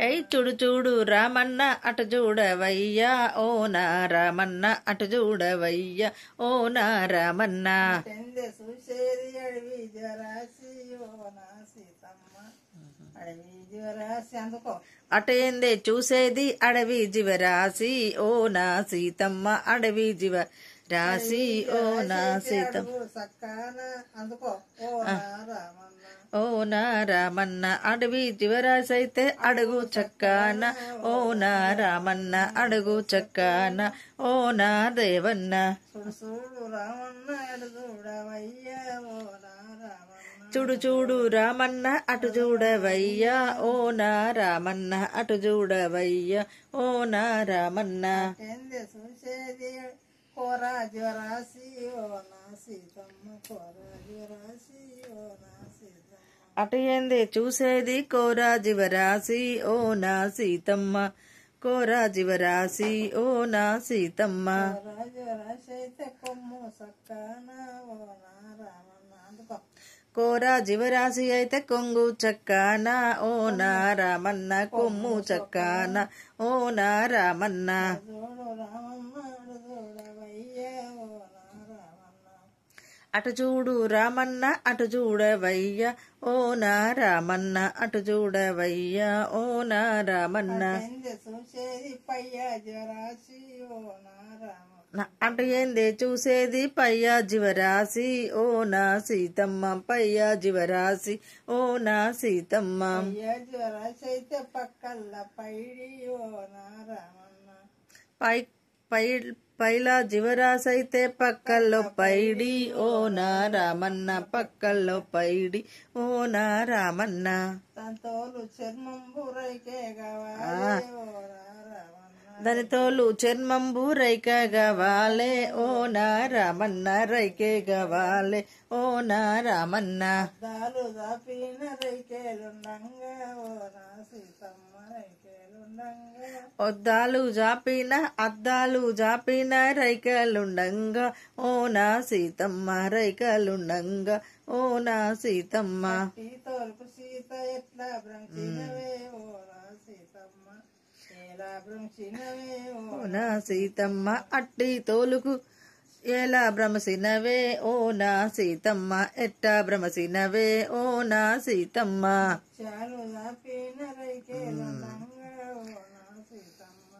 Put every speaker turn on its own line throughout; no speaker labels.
ఏయ్ చూడు చూడు రామన్న అటు చూడవయ్యా ఓ నా రామన్న అటు చూడవయ్యా ఓ నా రామన్న
చూసేది అడవి జరాసి ఓ నా సీతమ్మ అడవి జీవరాశి అందుకో
అటేందే చూసేది అడవి జీవరాశి ఓ నా సీతమ్మ అడవి జీవ రాశి ఓ నా సీతమ్మ
సక్కాన అందుకో ఓ నా రామన్న
ఓ నా రామన్న అడవి జీవరాశి అయితే అడుగు చక్కాన ఓ నా రామన్న అడుగు చక్కాన ఓ నా దేవన్న
చూడు రామన్న అడు చూడవయ్యా ఓ నా రామన్న
చూడు చూడు రామన్న అటు చూడవయ్యా ఓ నా రామన్న అటు చూడవయ్యా ఓ నా రామన్న
చూసేది కోరా జ్వరాసి ఓ నా సీతమ్మ కోరా జ్వరాసి ఓ నా సీతమ్మ
అటు ఏంది చూసేది కోరా జీవరాశి ఓ నా సీతమ్మ కోరా జీవరాశి ఓ నా సీతమ్మ
కోరా జ్వరాసి అయితే కొమ్ము సక్కాన ఓ నా రామన్న అందుకో
కోరా జీవరాశి అయితే కొంగు చక్కాన ఓ నా రామన్న కొమ్ము చక్కాన ఓ నా రామన్న
చూడు రామన్న అడు చూడవయ్యా ఓ నా రామన్న
అటు చూడు రామన్న అటు చూడవయ్యా ఓ నా రామన్న అటు చూడవయ్యా ఓ నా రామన్న
చూసేది పయ్యా జ్వరాసి ఓ నా రామన్న
అటు ఏంది చూసేది పయ్యా జీవరాశి ఓ నా సీతమ్మ పయ్యా జీవరాశి ఓ నా సీతమ్మ
పయ్యా జ్వరాసి అయితే పక్కల్ల పైడి ఓ నా రామన్న
పైలా జీవరాశి అయితే పక్కల్లో పైడి ఓ నా రామన్న పక్కల్లో పైడి ఓ నా రామన్న
తంతోలు చర్మంబు రైకే కావాలి ఓ నా రామన్న
దాని తోలు చర్మంబు రైకగా వాలే ఓ నా రామన్న రైకేగా వాలే ఓ నా రామన్న
అద్దాలు దాపిన రైకేలుండంగా ఓ నా సీతమ్మ రైకేలుండంగా
అద్దాలు జాపిన రైకలుండంగా ఓ నా సీతమ్మ రైకలుండంగా ఓ నా సీతమ్మ
తోలుకు సీత ఎట్లా భ్రంచినవే ఓ నా సీతమ్మ ఎలా భ్రంచినవే
ఓ నా సీతమ్మ అట్టి తోలుకు ఎలా భ్రమసినవే ఓ నా సీతమ్మ ఎట్టా భ్రమసినవే ఓ నా సీతమ్మ
చాలు దాపిన రైకేలుండంగా ఓ నా సీతమ్మ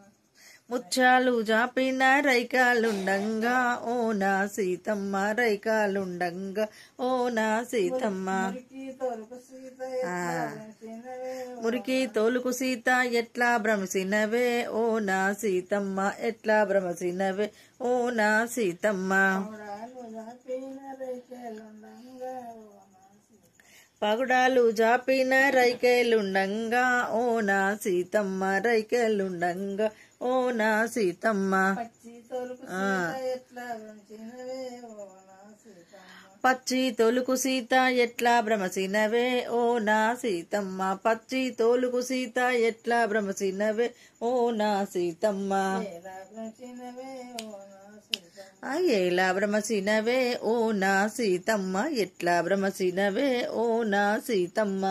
ముత్యాలు జాపిన రైకాలుండంగా ఓ నా సీతమ్మ రైకాలుండంగా ఓ నా సీతమ్మ
మురికి తోలుకు సీత ఎట్లా భ్రంచినవే
మురికి తోలుకు సీత ఎట్లా భ్రమసినవే ఓ నా సీతమ్మ ఎట్లా భ్రమసినవే ఓ నా సీతమ్మ
పౌడాలు దాపిన రైకేలుండంగా ఓ నా సీతమ్మ
పగుడాలు జాపిన రైకేలుండంగా ఓ నా సీతమ్మ రైకేలుండంగా ఓ నా సీతమ్మ
పచ్చి తోలుకు సీత ఎట్లా భ్రంచినవే ఓ నా సీతమ్మ
పచ్చి తోలుకు సీత ఎట్లా భ్రమసినవే ఓ నా సీతమ్మ పచ్చి తోలుకు సీత ఎట్లా భ్రమసినవే ఓ నా సీతమ్మ
ఎలా భ్రంచినవే ఓ నా సీతమ్మ
ఎలా భ్రమసినవే ఓ నా సీతమ్మ ఎట్లా భ్రమసినవే ఓ నా సీతమ్మ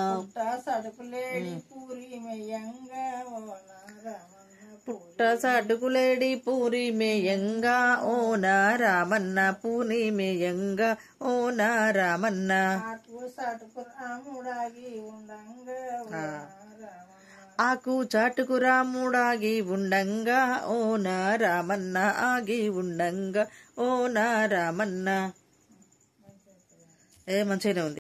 సడుకులేడి పూరి మెయ్యంగా ఓ నా రామన్న
పుట్ట సాటుకులేడి పూరి మేయంగా ఓ నా రామన్న పూని మేయంగా ఓ నా రామన్న
ఆకు సాటుకు రాముడాగి ఉండంగా ఓ నా రామన్న
ఆకు చాటుకు రాముడాగి ఉండంగా ఓ నా రామన్న ఆగి ఉండంగా ఓ నా రామన్న మంచిగానే ఉంది.